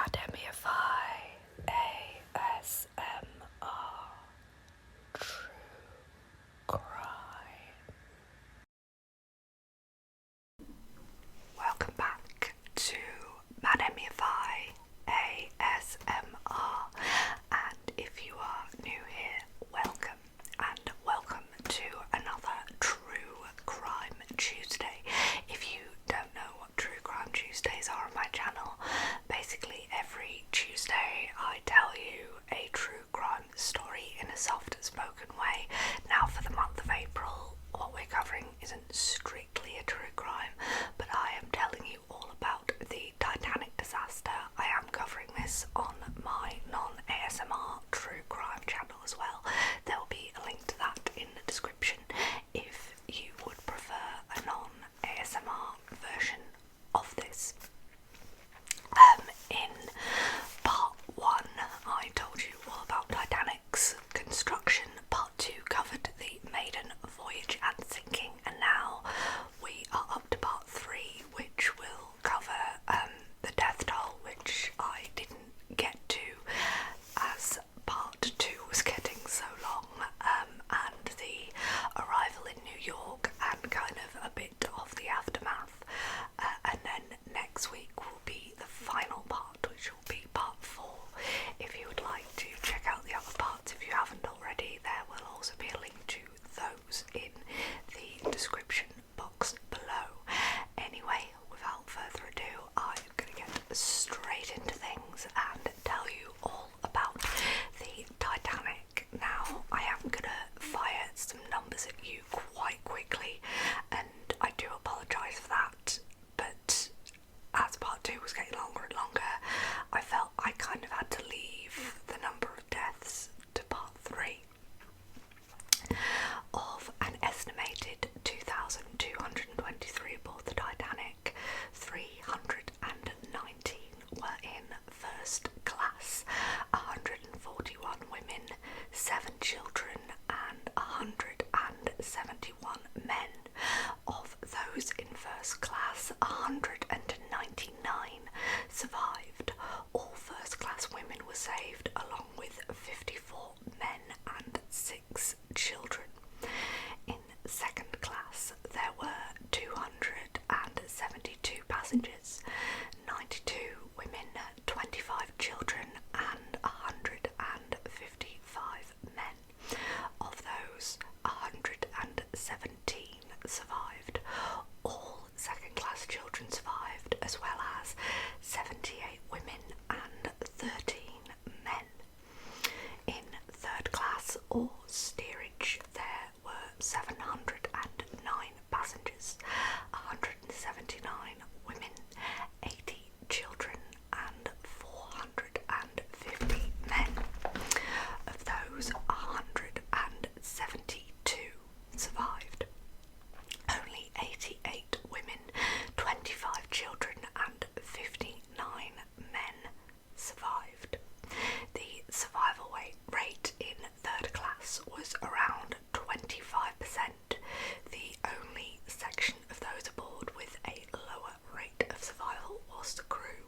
MademmyifyASMR True Crime. Welcome back to MademmyifyASMR, and if you are new here, welcome, and welcome to another True Crime Tuesday. If you don't know what True Crime Tuesdays are on my channel, basically every Tuesday I tell you a true crime story in a soft spoken way. Now for the month of April, what we're covering isn't strictly a true crime, but I am telling you all about the Titanic disaster. I am covering this on my non-ASMR true crime channel as well. There will be a link to that in the description if you would prefer a non-ASMR version of this. In part 1 I told you all about Titanic's construction, part 2 covered the maiden voyage and sinking, and now we are up to part 3, which will cover the death toll, which I didn't get to as part 2 was getting so long, and the arrival in New York and kind of a bit of the aftermath, and then next week will be the final part, which will be part 4. If you would like to check out the other parts, if you haven't already, there will also be a link to those in the description box below. Anyway, without further ado, I'm going to get straight into things and tell you all about the Titanic. Now, I am going to fire some numbers at you quite quickly, and I do apologise for that, but as part 2 was getting longer and longer, I felt I kind of had to leave the number of deaths to part 3. Of an estimated 2,223 aboard the Titanic, 319 were in first class, 141 women, 7 children and 171 men. Of those in first class, 199 survived. All first class women were saved, along with 54 men and 6 children. In second class, there were 272 passengers, 92 women, 25 children and 155 men. Of those, 117 survived. All second class children survived, as well as 78 women and 13 men. In third class or steerage, there were 709 passengers, 179 women, 80 children and 450 men. Of those, 172 survived. Only 88 women, 25 children and 59 men survived. The survival rate in third class was around 25%. The only section of those aboard with a lower rate of survival was the crew,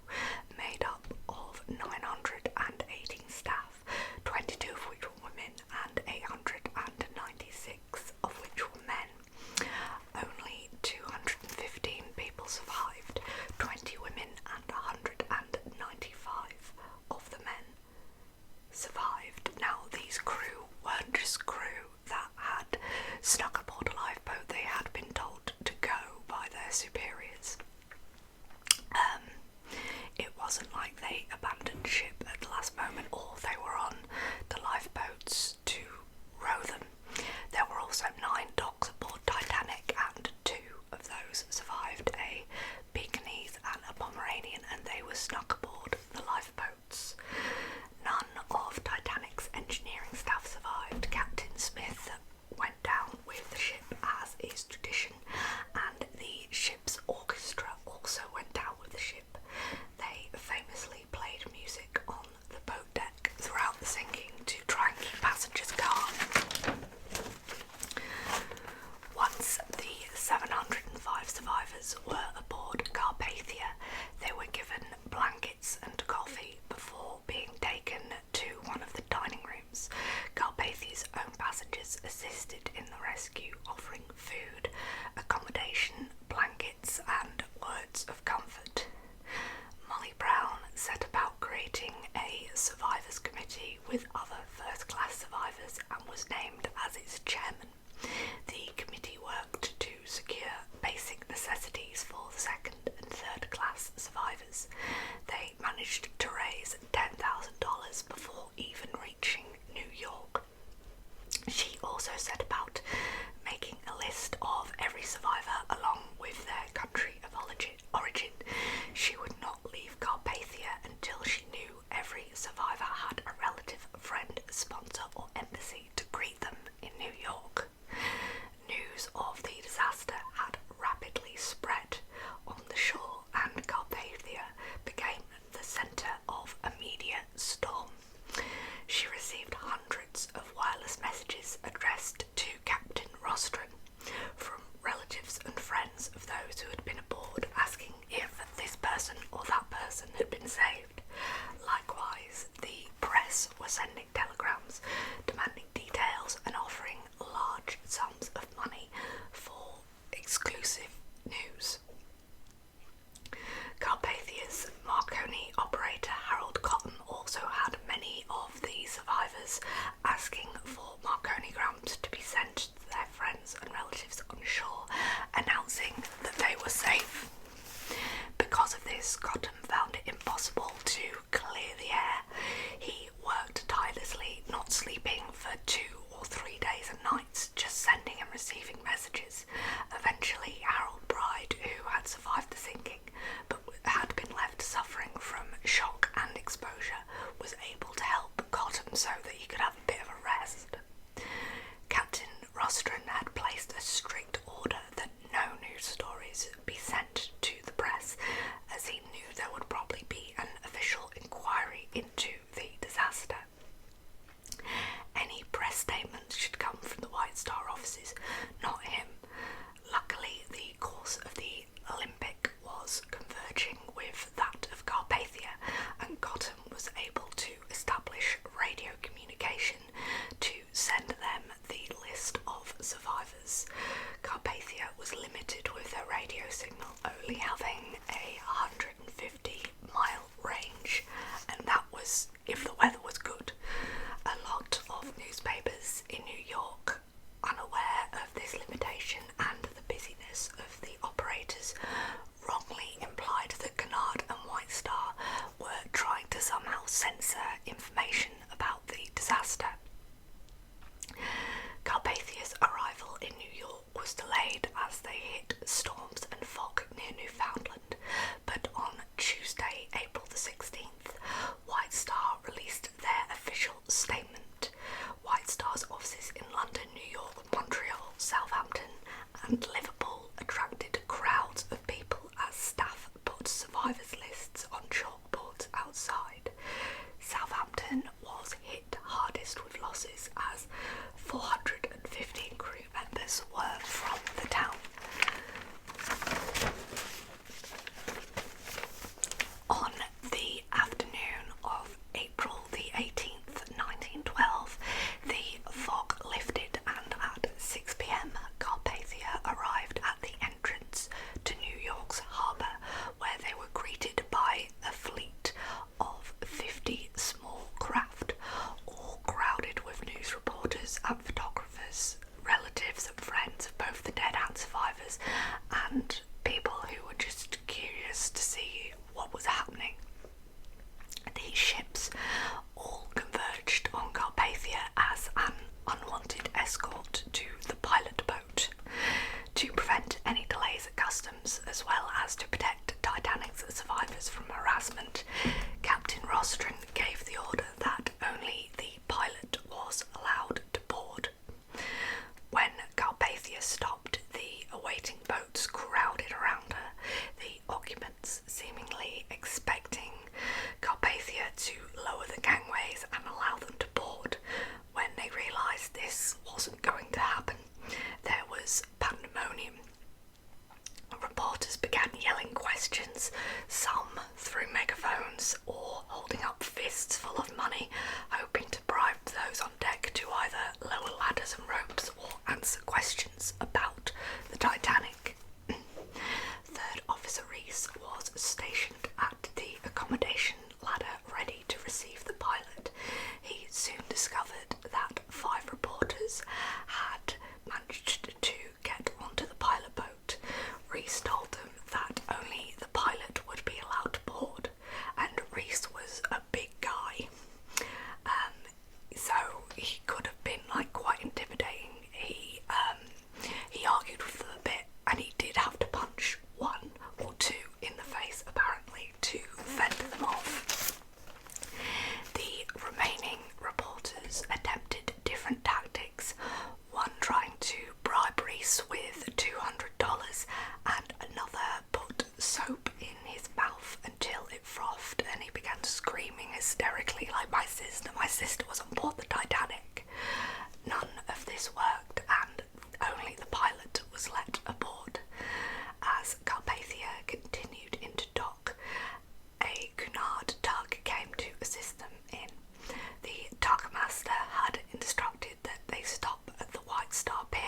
made up of 918 staff, 22 of which were women and 896 of which were men. Only 215 people survived, 20 women and 195 of the men survived. Now, these crew weren't just crew that had snuck aboard a lifeboat. They had been told to go by their superiors. It wasn't like they abandoned ship at the last moment, or they were on the lifeboats to row them. There were also 9 dogs aboard Titanic, and 2 of those survived, a Pekingese and a Pomeranian, and they were snuck aboard the lifeboats. None of Titanic's engineering staff survived. Captain Smith went down with the ship, as is tradition, and the ship's orchestra also went down with the ship. They famously played music on the boat deck throughout the sinking. offices. They managed to raise $10,000 before even reaching New York. She also set about making a list of every survivor along with their country of origin. She would not leave Carpathia until she knew every survivor had a relative, friend, sponsor or embassy to greet them in New York. News of the disaster had rapidly spread on the shore, and Carpathia became the centre of a media storm. She received hundreds of wireless messages addressed to Captain Rostron from relatives and friends of those who had been aboard, asking if this person or that person had been saved. Likewise, the press were sending telegrams demanding details and offering large sums of money for exclusive news. Carpathia's Marconi operator Harold Cotton also had many of the survivors asking for Marconigrams to be sent to their friends and relatives on shore, announcing that they were safe. Because of this, Cotton found it impossible to clear the air. He worked tirelessly, not sleeping for 2 or 3 days and nights, just sending and receiving messages. Eventually, Harold Bride, who had survived the sinking but had been left suffering from shock and exposure, was able to help Cotton so that he could have a bit of a rest. Captain Rostron had placed a strict order that no news stories be sent to the press, as he knew there would probably be an official inquiry into the disaster. Any press statements should come from the White Star offices, not him. Luckily, the course of the Olympic was converging with that of Carpathia, and Cotton was able to establish radio communication to send them the list of survivors. Carpathia was limited with their radio signal, only having a 150-mile range, and that was if the weather was good. A lot of newspapers in New York, unaware of this limitation and the busyness of the operators, wrongly implied that Cunard and White Star were trying to somehow censor information about the disaster. Carpathia's arrival in New York was delayed as they hit storms and fog near Newfoundland, but on Tuesday, April the 16th, White Star released their official statement. White Star's offices in London, New York, Montreal, Southampton and Liverpool attracted crowds of people as staff put survivors' lists on chalkboards outside. Southampton was hit hardest with losses, as 415 crew members were from the town. On the afternoon of April the 18th, 1912, the fog lifted, and at 6 p.m. Carpathia arrived at the entrance to New York's harbour, where they were greeted by a fleet of 50 small craft, all crowded with news reporters and photographers, relatives and friends of both the dead and survivors, and people who were just curious to see what was happening. These ships all converged on Carpathia as an unwanted escort to the pilot boat. To prevent any delays at customs, as well as to protect Titanic's survivors from harassment, Captain Rostron gave the order that only the pilot was allowed to board. When Carpathia stopped, the awaiting boats crowded around her, the occupants seemingly expecting Carpathia to lower the gangways and allow them to board. When they realised this wasn't going to happen, there was pandemonium. Reporters began yelling questions, some through megaphones or holding up fists full of money, hoping to bribe those on deck to either lower ladders and ropes or answer questions about the Titanic. Third Officer Reese was stationed at the accommodation ladder ready to receive the pilot. He soon discovered that 5 reporters had managed to get onto the pilot boat. Reese told them that only the pilot would be allowed to board. screaming hysterically like my sister. My sister was on board the Titanic. None of this worked, and only the pilot was let aboard. As Carpathia continued into dock, a Cunard tug came to assist them in. The tugmaster had instructed that they stop at the White Star Pier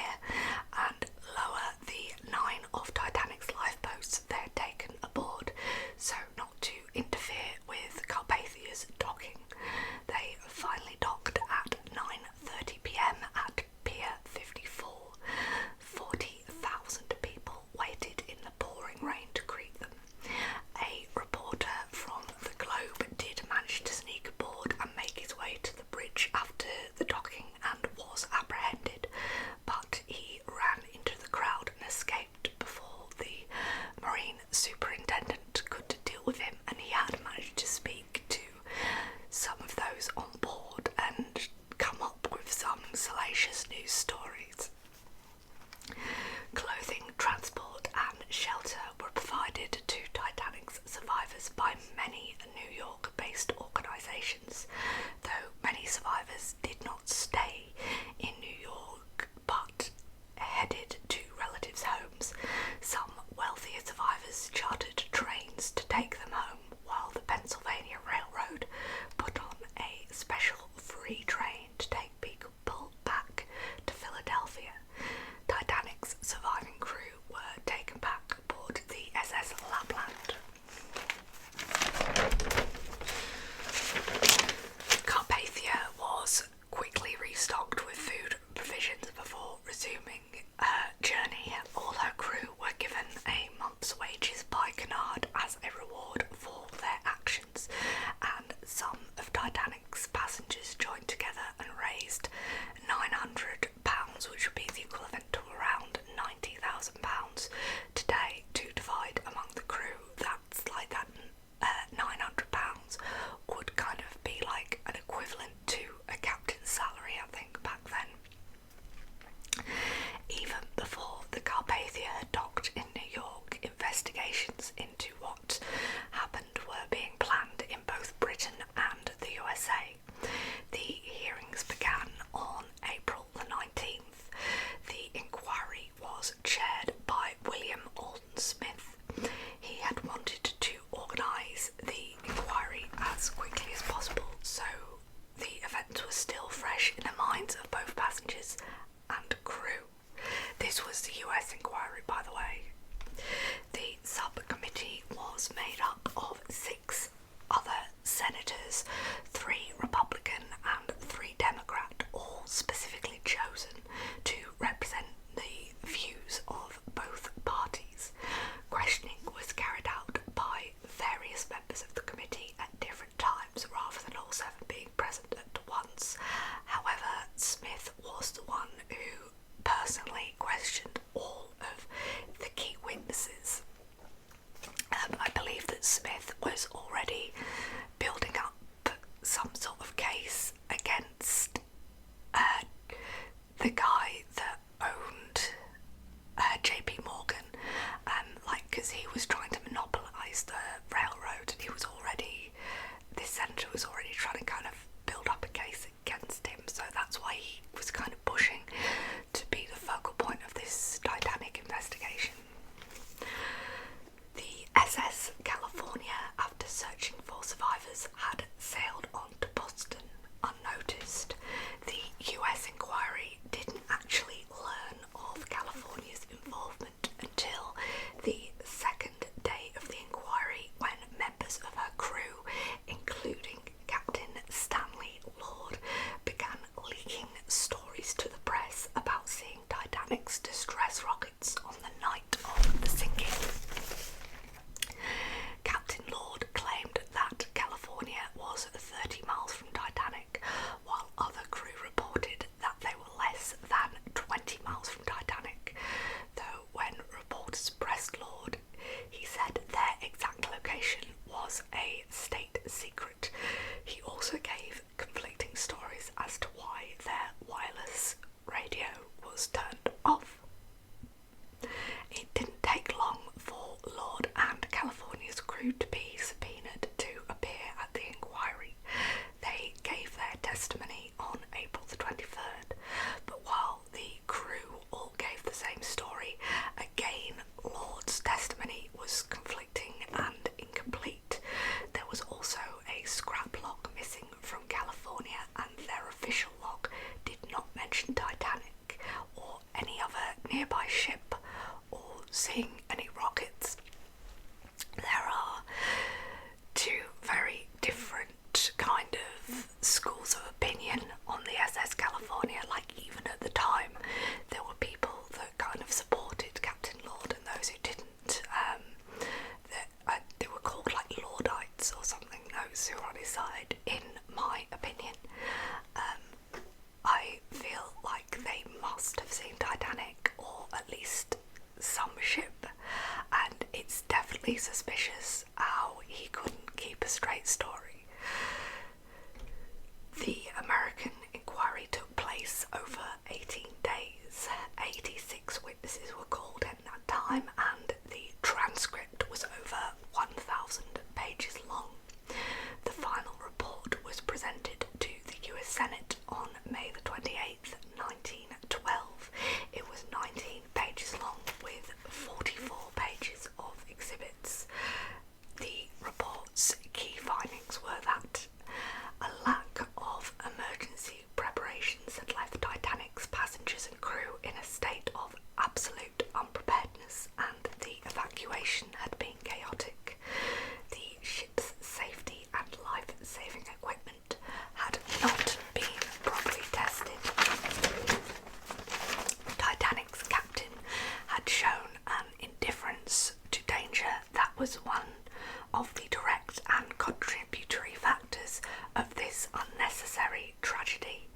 and lower the 9 of Titanic's lifeboats they had taken aboard, so not to interfere with Carpathia's docking. They finally docked at 9:30 p.m. at Pier 54. 40,000 people waited in the pouring rain to greet them. A reporter from the Globe did manage to sneak aboard and make his way to the bridge after the docking and was apprehended, but he ran into the crowd and escaped before the marine superintendent could deal with him, and he had managed to speak to some of those on board and come up with some salacious news stories. Clothing, transport and shelter were provided to Titanic's survivors by many New York-based organisations, though many survivors did not stay in New York but headed to relatives' homes. Some wealthier survivors chartered trains to take them home, while the Pennsylvania Railroad put on a special free train to take people back to Philadelphia. Titanic's surviving crew were taken back aboard the SS Lapland. Carpathia was quickly restocked with food provisions before resuming her journey. All her crew were given a month's wages by Cunard as a reward for their actions, and some of Titanic's passengers joined together and raised £900, which would be the equivalent to around £90,000 today, to divide among the crew. That's like that £900 would kind of be like an equivalent to a captain's salary, I think, back then. Even before the Carpathia had docked in New York, investigations into what happened were being planned in both Britain and the USA. The hearings began on April the 19th. The inquiry was chaired by William Alden Smith. He had wanted to organise the inquiry as quickly as possible, so the event was still fresh in the minds of both passengers and crew. This was the US inquiry, by the way. The subcommittee was made up of 6 other senators, 3 Republican and 3 Democrat, all specifically chosen to represent the views of both parties. Questioning was carried out by various members of the committee at different times, rather than all 7 being present at once. However, Smith was the one who personally questioned all of the key witnesses. I believe that Smith was already building up some sort of case against the guy that owned JP Morgan, because he was trying to monopolise the railroad, and this senator was already trying to kind of build up a case against him, so that's why he was kind of pushing to be the focal point of this Titanic investigation. The SS California, after searching for survivors was also a scrap log missing from California, and their official log did not mention Titanic or any other nearby ship or seeing any rockets. There are two very different kind of schools of opinion on the SS California. Like, even at the time, there were people that kind of supported Captain Lord and those who didn't. They were called like Lordites or something, those who were on his side, in my opinion. I feel like they must have seen Titanic, or at least some ship, and it's definitely suspicious how he couldn't keep a straight story. The American inquiry took place over 18 days. 86 witnesses were called in that time, and the transcript was over 1,000 pages long. The final report was presented to the US Senate on May the 28th, 1912. It was 19 pages long with 44 pages of exhibits. The report's key findings were that a lack of emergency preparations had left Titanic's passengers and crew in a state of absolute unpreparedness, and the evacuation had been chaotic. The ship's safety and life-saving equipment had not been properly tested. Titanic's captain had shown an indifference to danger that was one of the direct and contributory factors of this unnecessary tragedy.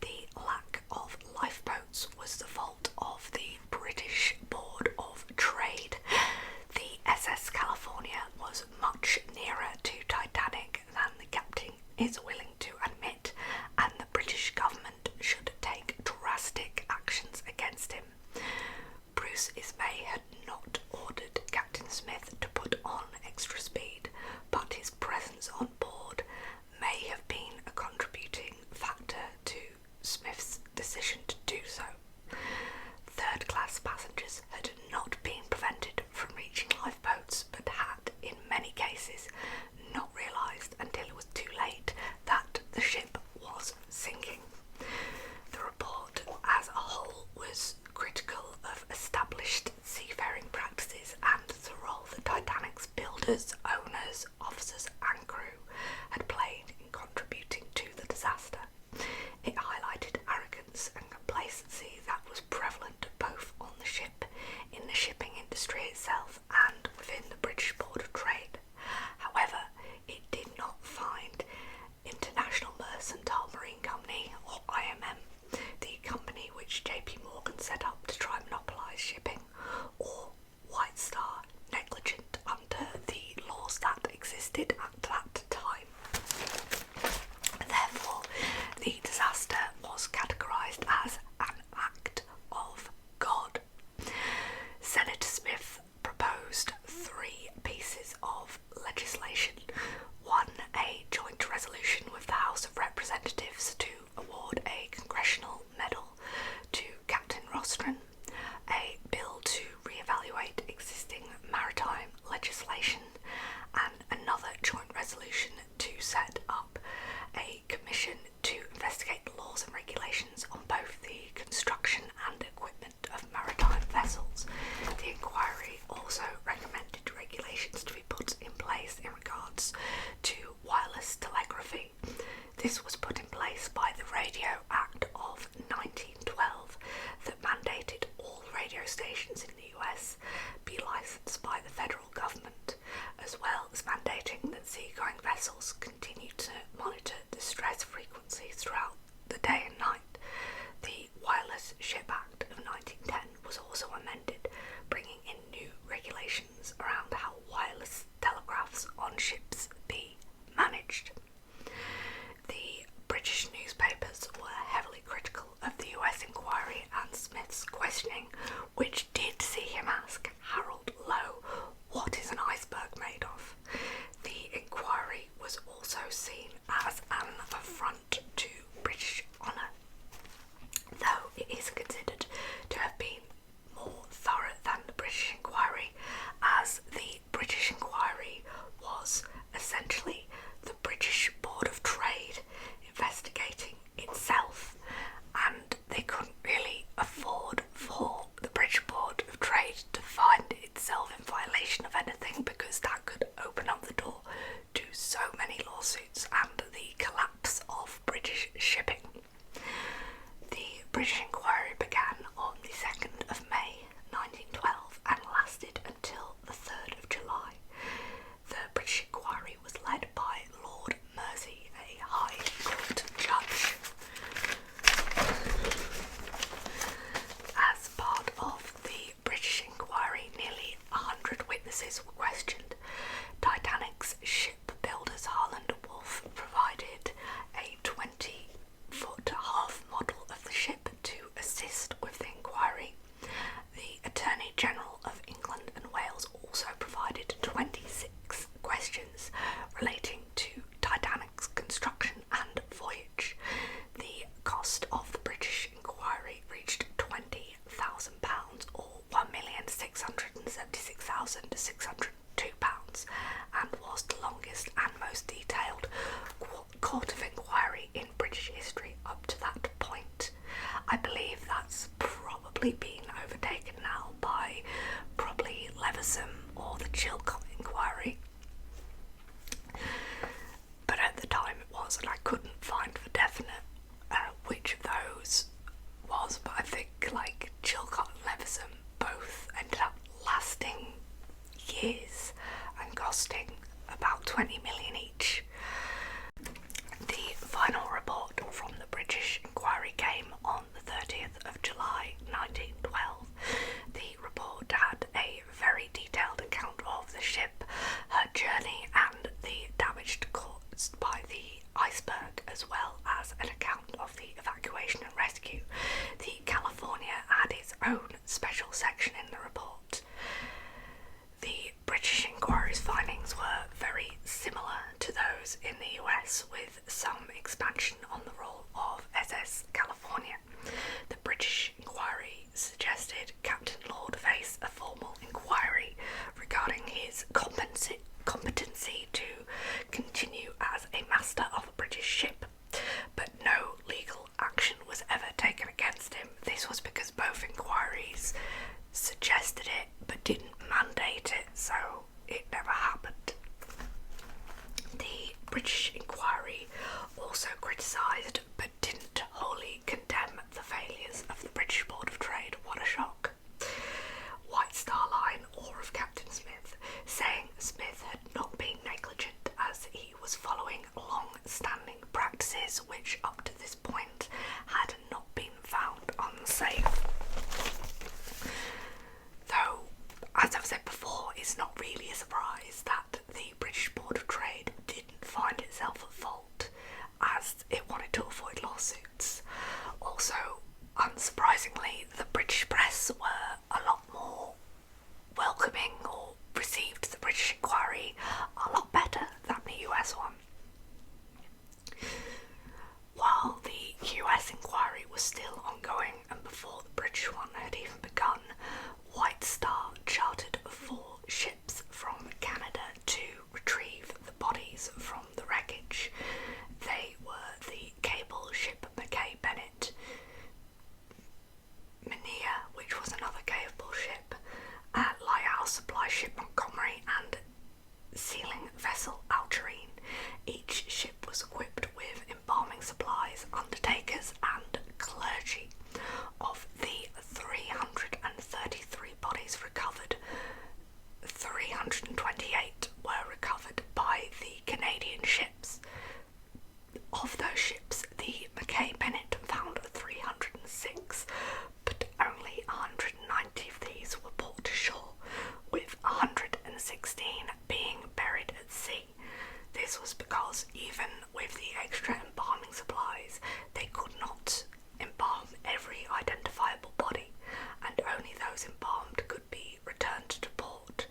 The lack of lifeboats was the fault of the British Board of Trade. The SS California was much nearer to Titanic than the captain is willing to admit, and the British government should take drastic actions against him. Bruce Ismay had not ordered Captain Smith to put on extra speed, but his presence on board may have been a contributing factor to Smith's decision to do so. Third-class passengers had not been prevented from reaching lifeboats, but had, in many cases, not realised until it was too late that the ship was sinking. The report as a whole was critical of established seafaring practices and the role that Titanic's builders, owners, officers and crew had played in contributing to the disaster. It highlighted arrogance and complacency that was prevalent both on the ship, in the shipping industry itself and within the British Board of Trade. However, it did not find International Mercantile Marine Company, or IMM, the company which JP Morgan set up to try and monopolise shipping, or White Star, negligent under the laws that existed at that time. Therefore, the disaster was categorised as an act of God. Senator Smith proposed 3 pieces of legislation. 1, a joint resolution with the House of Representatives to award a Congressional Medal to Captain Rostron, a bill to re-evaluate existing maritime legislation, and another joint resolution to set up a commission to investigate the laws and regulations on both the construction and equipment of maritime vessels. The inquiry also recommended regulations to be put in place in regards to wireless telegraphy. This was put in place by the Radio Act of 1912 that mandated all radio stations in the US be licensed by the federal government, as well as mandating that seagoing vessels continue to monitor distress frequencies throughout the day and night. The Wireless Ship Act of 1910 was also amended, bringing in new regulations around how wireless telegraphs on ships be managed. The was, and I couldn't find for definite which of those was, but I think like Chilcot and Leveson both ended up lasting years and costing about 20 million each. The final report from the British inquiry came on the 30th of July 1912. The report had a very detailed account of the ship, her journey and the damage caused by the iceberg, as well as an account of the evacuation and rescue. The California had its own special section in the report. The British inquiry's findings were very similar to those in the US, with some expansion on the role of SS California. The British inquiry suggested Captain Lord face a formal inquiry regarding his competency to continue as a master of a British ship, but no legal action was ever taken against him. This was because both inquiries suggested it but didn't mandate it, so it never happened. The British inquiry also criticised but didn't wholly condemn the failures of the British Board of Trade. What a shock. White Star Line or of Captain Smith, saying Smith had not been negligent as he was following long-standing practices which up to this point had not been found unsafe. Though, as I've said before, it's not really a surprise that the British Board of Trade didn't find itself at fault, as it wanted to avoid lawsuits. Also, unsurprisingly, the British press were a lot more welcoming, or received the British inquiry a lot better than the US one. While the US inquiry was still ongoing and before the British one had even begun, White Star chartered 4 ships from Canada to retrieve the bodies from the wreckage. They were the cable ship Mackay Bennett, Minia, which was another cable ship, lighthouse supply ship Montgomery, and sealing vessel Algerine. Each ship was equipped with embalming supplies, undertakers and clergy. Of the 333 bodies recovered, 328 were recovered by the Canadian ships. Of those ships, the Mackay Bennett found 306, but only 190 of these were brought to shore, with 116 being buried at sea. This was because even with the extra embalming supplies, they could not embalm every identifiable body, and only those embalmed could be returned to port.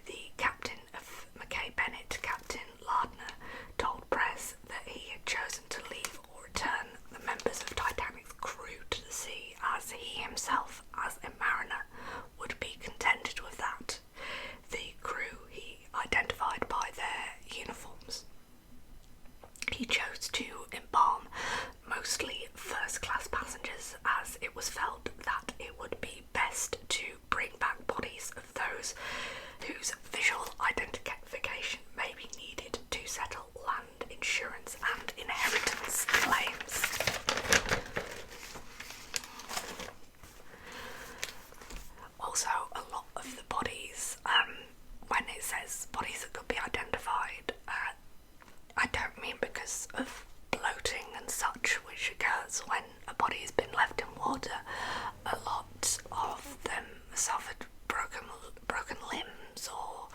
The captain of Mackay Bennett, Captain Lardner, told press that he had chosen to leave or return the members of Titanic's crew to the sea, as he himself, as a mariner, would be contented with that. The crew he identified by their uniforms. He chose to embalm mostly first-class passengers, as it was felt that it would be best to bring back bodies of those whose visual identification may be needed to settle land insurance and inheritance claims. Also, a lot of the bodies, when it says bodies that could be identified, I don't mean because of bloating and such, which occurs when a body has been left in water. A lot of them suffered broken limbs or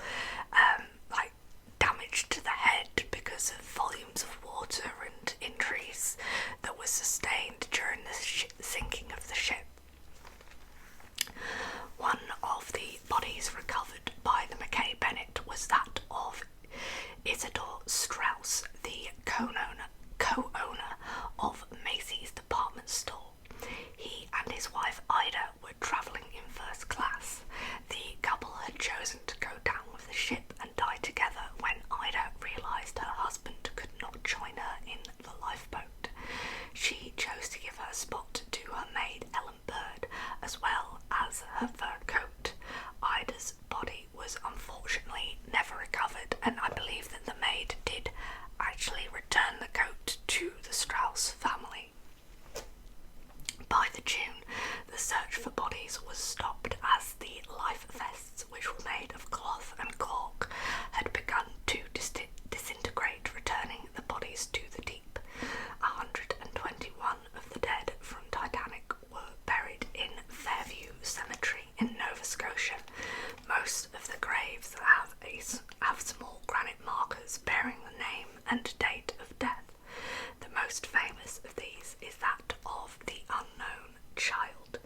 like damage to the head because of volumes of water and injuries that were sustained during the sinking of the ship. One of the bodies recovered by the Mackay Bennett was that of Isidore Strauss, the co-owner of Macy's department store. He and his wife Ida were travelling in first class. and date of death. The most famous of these is that of the unknown child,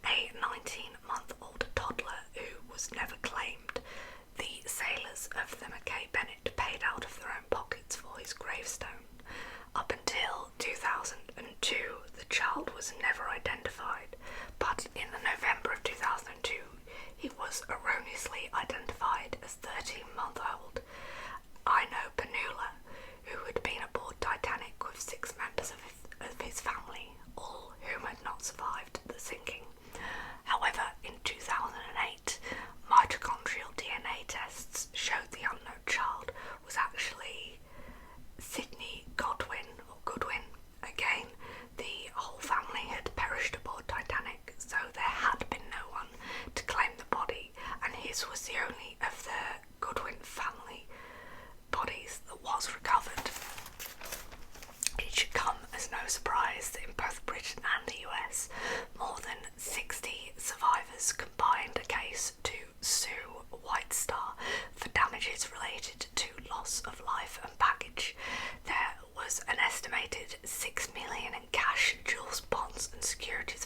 a 19-month-old toddler who was never claimed. The sailors of the Mackay Bennett paid out of their own pockets for his gravestone. Up until 2002, the child was never identified, but in the November of 2002, he was erroneously identified as 13-month-old Ino Panula, who had been aboard Titanic with 6 members of his family, all whom had not survived the sinking. However, in 2008, mitochondrial DNA tests showed the unknown child was actually Sydney Goodwin. Again, the whole family had perished aboard Titanic, so there had been no one to claim the body, and his was the only of the Goodwin family bodies that was recovered. It should come as no surprise that in both Britain and the US, more than 60 survivors combined a case to sue White Star for damages related to loss of life and baggage. There was an estimated $6 million in cash, jewels, bonds and securities